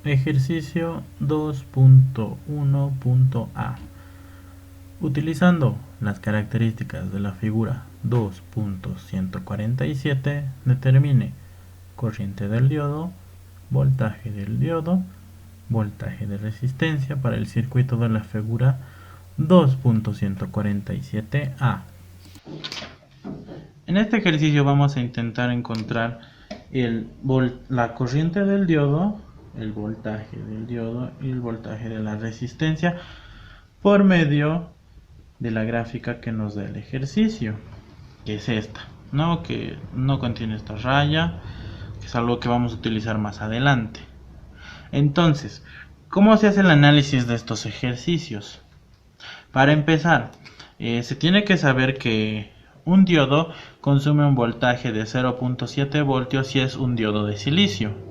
Ejercicio 2.1.a. Utilizando las características de la figura 2.147, determine corriente del diodo, voltaje de resistencia para el circuito de la figura 2.147a. En este ejercicio vamos a intentar encontrar la corriente del diodo, el voltaje del diodo y el voltaje de la resistencia por medio de la gráfica que nos da el ejercicio, que es esta, ¿no? Que no contiene esta raya, que es algo que vamos a utilizar más adelante. Entonces, ¿cómo se hace el análisis de estos ejercicios? Para empezar, se tiene que saber que un diodo consume un voltaje de 0.7 voltios si es un diodo de silicio.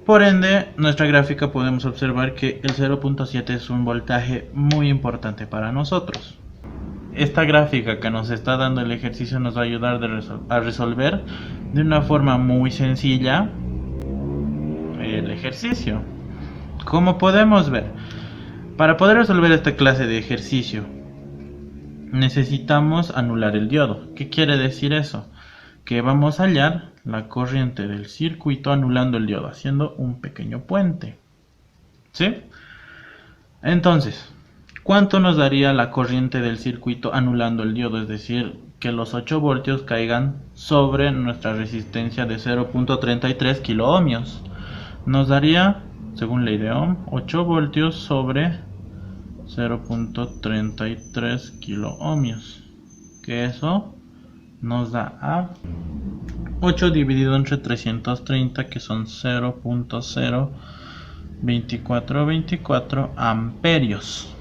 Por ende, nuestra gráfica podemos observar que el 0.7 es un voltaje muy importante para nosotros. Esta gráfica que nos está dando el ejercicio nos va a ayudar a resolver de una forma muy sencilla el ejercicio. Como podemos ver, para poder resolver esta clase de ejercicio necesitamos anular el diodo. ¿Qué quiere decir eso? Que vamos a hallar la corriente del circuito anulando el diodo, haciendo un pequeño puente. ¿Sí? Entonces, ¿cuánto nos daría la corriente del circuito anulando el diodo? Es decir, que los 8 voltios caigan sobre nuestra resistencia de 0.33 kiloohmios. Nos daría, según ley de Ohm, 8 voltios sobre 0.33 kiloohmios, que eso nos da a 8 dividido entre 330, que son 0.02424 amperios.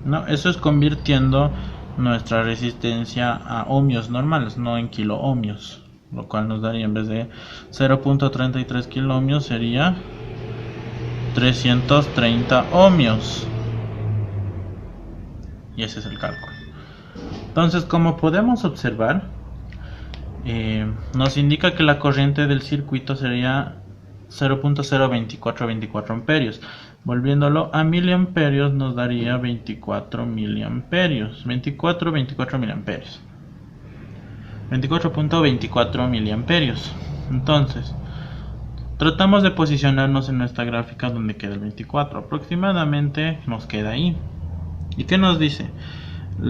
¿No? Eso es convirtiendo nuestra resistencia a ohmios normales, no en kiloohmios, lo cual nos daría, en vez de 0.33 kiloohmios, sería 330 ohmios. Y ese es el cálculo. Entonces, como podemos observar, nos indica que la corriente del circuito sería 0.02424 amperios. Volviéndolo a miliamperios nos daría 24 miliamperios. 24 miliamperios. 24.24 miliamperios. Entonces, tratamos de posicionarnos en nuestra gráfica donde queda el 24. Aproximadamente nos queda ahí. ¿Y qué nos dice?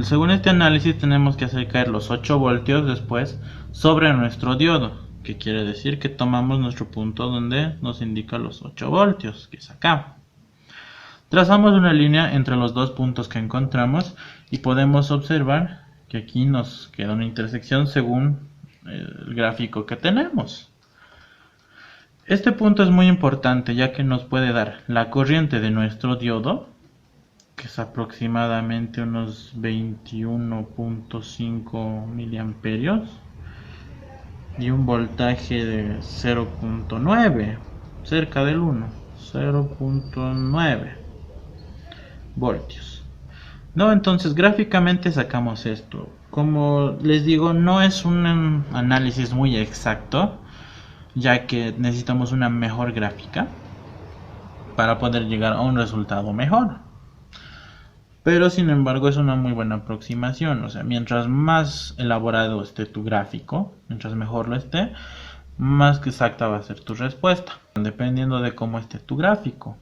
Según este análisis tenemos que hacer caer los 8 voltios después sobre nuestro diodo, que quiere decir que tomamos nuestro punto donde nos indica los 8 voltios, que es acá. Trazamos una línea entre los dos puntos que encontramos y podemos observar que aquí nos queda una intersección según el gráfico que tenemos. Este punto es muy importante ya que nos puede dar la corriente de nuestro diodo, que es aproximadamente unos 21.5 miliamperios, y un voltaje de 0.9, cerca del 1, 0.9 voltios. No, entonces gráficamente sacamos esto. Como les digo, no es un análisis muy exacto, ya que necesitamos una mejor gráfica para poder llegar a un resultado mejor. Pero sin embargo es una muy buena aproximación. O sea, mientras más elaborado esté tu gráfico, mientras mejor lo esté, más exacta va a ser tu respuesta, dependiendo de cómo esté tu gráfico.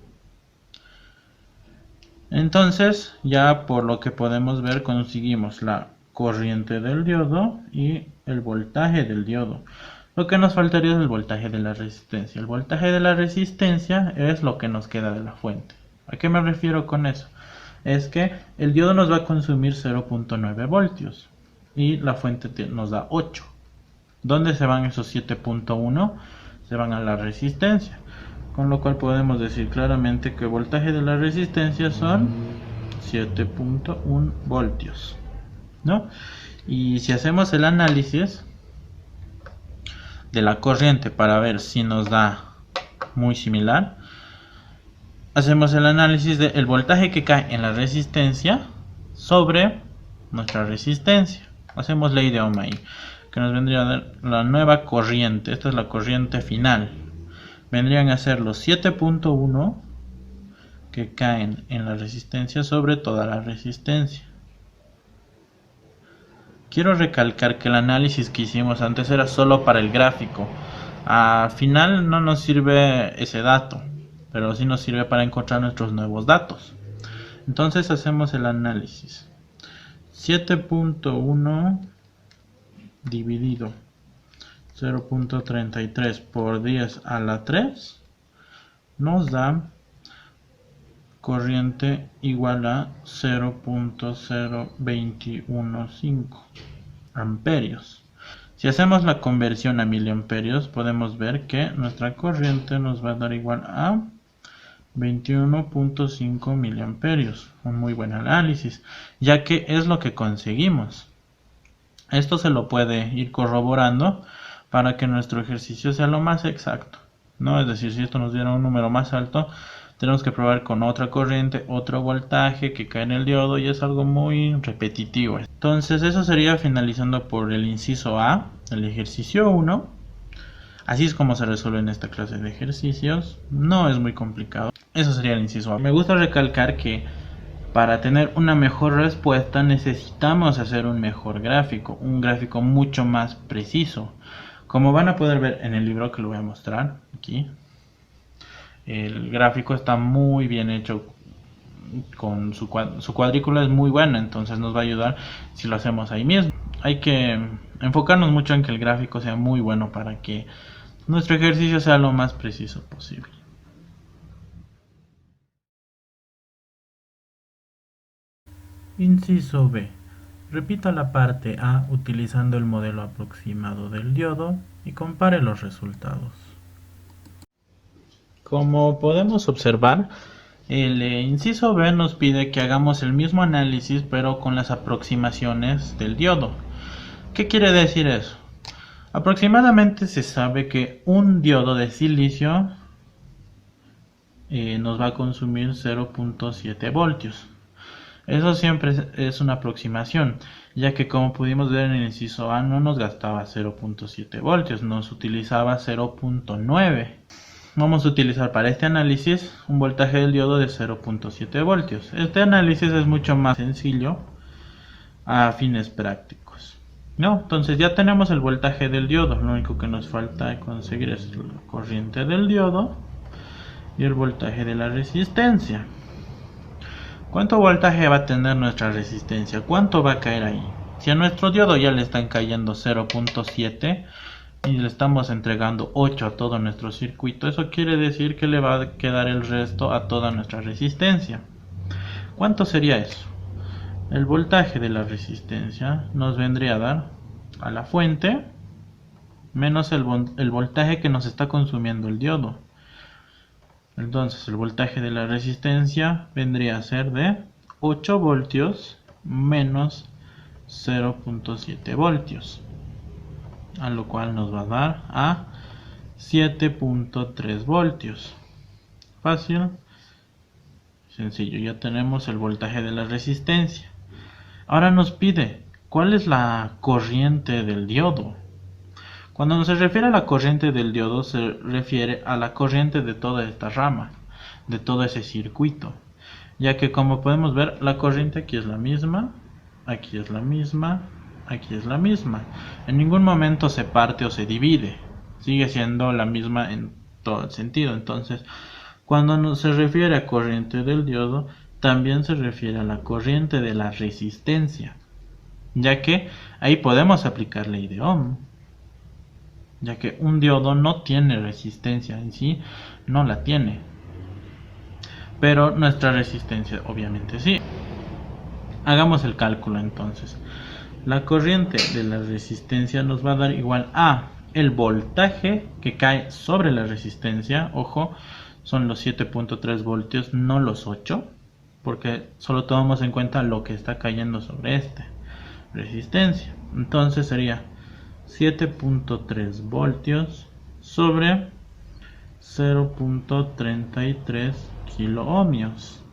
Entonces, ya por lo que podemos ver, conseguimos la corriente del diodo y el voltaje del diodo. Lo que nos faltaría es el voltaje de la resistencia. El voltaje de la resistencia es lo que nos queda de la fuente. ¿A qué me refiero con eso? Es que el diodo nos va a consumir 0.9 voltios y la fuente nos da 8. ¿Dónde se van esos 7.1? Se van a la resistencia. Con lo cual podemos decir claramente que el voltaje de la resistencia son 7.1 voltios, ¿no? Y si hacemos el análisis de la corriente para ver si nos da muy similar, hacemos el análisis del voltaje que cae en la resistencia sobre nuestra resistencia. Hacemos ley de Ohm ahí, que nos vendría a dar la nueva corriente. Esta es la corriente final, vendrían a ser los 7.1 que caen en la resistencia sobre toda la resistencia. Quiero recalcar que el análisis que hicimos antes era solo para el gráfico. Al final no nos sirve ese dato, pero sí nos sirve para encontrar nuestros nuevos datos. Entonces hacemos el análisis. 7.1 dividido 0.33 por 10 a la 3 nos da corriente igual a 0.0215 amperios. Si hacemos la conversión a miliamperios, podemos ver que nuestra corriente nos va a dar igual a 21.5 miliamperios. Un muy buen análisis, ya que es lo que conseguimos. Esto se lo puede ir corroborando para que nuestro ejercicio sea lo más exacto, ¿no? Es decir, si esto nos diera un número más alto, tenemos que probar con otra corriente, otro voltaje que cae en el diodo, y es algo muy repetitivo. Entonces eso sería finalizando por el inciso A, el ejercicio 1. Así es como se resuelve en esta clase de ejercicios. No es muy complicado. Eso sería el inciso A. Me gusta recalcar que para tener una mejor respuesta necesitamos hacer un mejor gráfico, un gráfico mucho más preciso. Como van a poder ver en el libro que lo voy a mostrar aquí, el gráfico está muy bien hecho, con su cuadrícula es muy buena, entonces nos va a ayudar si lo hacemos ahí mismo. Hay que enfocarnos mucho en que el gráfico sea muy bueno para que nuestro ejercicio sea lo más preciso posible. Inciso B. Repita la parte A utilizando el modelo aproximado del diodo y compare los resultados. Como podemos observar, el inciso B nos pide que hagamos el mismo análisis pero con las aproximaciones del diodo. ¿Qué quiere decir eso? Aproximadamente se sabe que un diodo de silicio nos va a consumir 0.7 voltios. Eso siempre es una aproximación, ya que como pudimos ver en el inciso A no nos gastaba 0.7 voltios, nos utilizaba 0.9. Vamos a utilizar para este análisis un voltaje del diodo de 0.7 voltios. Este análisis es mucho más sencillo a fines prácticos, ¿no? Entonces ya tenemos el voltaje del diodo. Lo único que nos falta conseguir es la corriente del diodo y el voltaje de la resistencia. ¿Cuánto voltaje va a tener nuestra resistencia? ¿Cuánto va a caer ahí? Si a nuestro diodo ya le están cayendo 0.7 y le estamos entregando 8 a todo nuestro circuito, eso quiere decir que le va a quedar el resto a toda nuestra resistencia. ¿Cuánto sería eso? El voltaje de la resistencia nos vendría a dar a la fuente menos el voltaje que nos está consumiendo el diodo. Entonces el voltaje de la resistencia vendría a ser de 8 voltios menos 0.7 voltios, a lo cual nos va a dar a 7.3 voltios. Fácil, sencillo, ya tenemos el voltaje de la resistencia. Ahora nos pide cuál es la corriente del diodo. Cuando se refiere a la corriente del diodo, se refiere a la corriente de toda esta rama, de todo ese circuito, ya que como podemos ver, la corriente aquí es la misma, aquí es la misma, aquí es la misma. En ningún momento se parte o se divide, sigue siendo la misma en todo el sentido. Entonces, cuando se refiere a corriente del diodo, también se refiere a la corriente de la resistencia, ya que ahí podemos aplicar ley de Ohm, ya que un diodo no tiene resistencia en sí, no la tiene, pero nuestra resistencia obviamente sí. Hagamos el cálculo entonces. La corriente de la resistencia nos va a dar igual a el voltaje que cae sobre la resistencia. Ojo, son los 7.3 voltios, no los 8, porque solo tomamos en cuenta lo que está cayendo sobre esta resistencia. Entonces sería 7.3 voltios sobre 0.33 kiloohmios.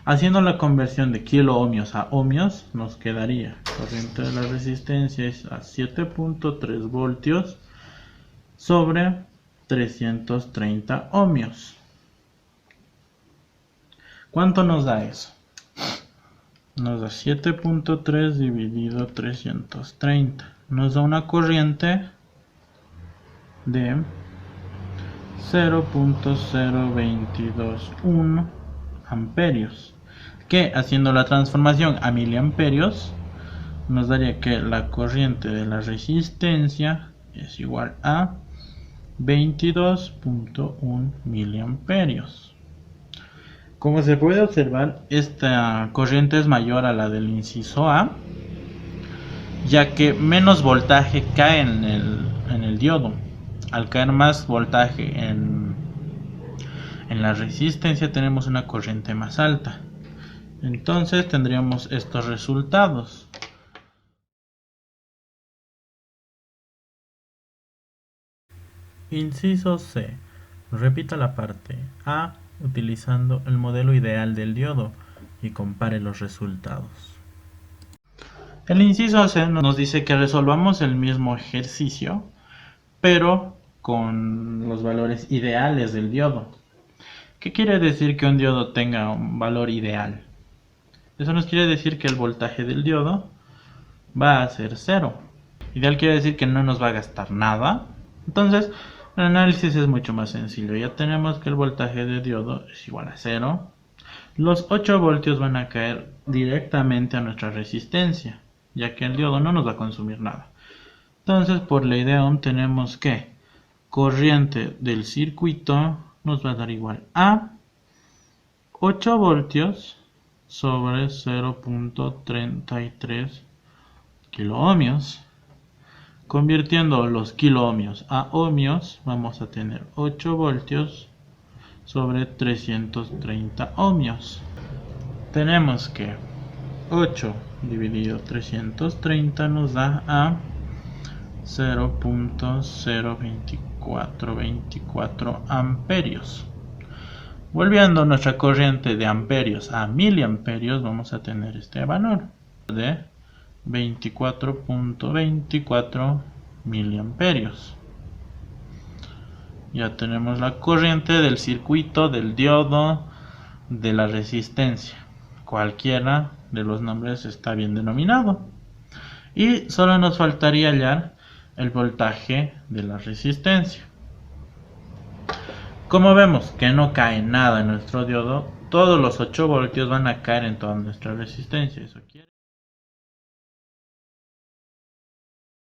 Haciendo la conversión de kiloohmios a ohmios, nos quedaría corriente de la resistencia es a 7.3 voltios sobre 330 ohmios. ¿Cuánto nos da eso? Nos da 7.3 dividido 330. Nos da una corriente de 0.0221 amperios, que haciendo la transformación a miliamperios nos daría que la corriente de la resistencia es igual a 22.1 miliamperios. Como se puede observar, esta corriente es mayor a la del inciso A, ya que menos voltaje cae en el diodo. Al caer más voltaje en la resistencia, tenemos una corriente más alta. Entonces tendríamos estos resultados. Inciso C. Repita la parte A utilizando el modelo ideal del diodo y compare los resultados. El inciso C nos dice que resolvamos el mismo ejercicio, pero con los valores ideales del diodo. ¿Qué quiere decir que un diodo tenga un valor ideal? Eso nos quiere decir que el voltaje del diodo va a ser 0. Ideal quiere decir que no nos va a gastar nada. Entonces, el análisis es mucho más sencillo. Ya tenemos que el voltaje de diodo es igual a 0. Los 8 voltios van a caer directamente a nuestra resistencia, ya que el diodo no nos va a consumir nada. Entonces, por ley de Ohm tenemos que corriente del circuito nos va a dar igual a 8 voltios sobre 0.33 kiloohmios. Convirtiendo los kiloohmios a ohmios, vamos a tener 8 voltios sobre 330 ohmios. Tenemos que 8 dividido 330 nos da a 0.02424 amperios. Volviendo nuestra corriente de amperios a miliamperios, vamos a tener este valor de 24.24 miliamperios. Ya tenemos la corriente del circuito, del diodo, de la resistencia. Cualquiera de los nombres está bien denominado. Y solo nos faltaría hallar el voltaje de la resistencia. Como vemos que no cae nada en nuestro diodo, todos los 8 voltios van a caer en toda nuestra resistencia. Eso quiere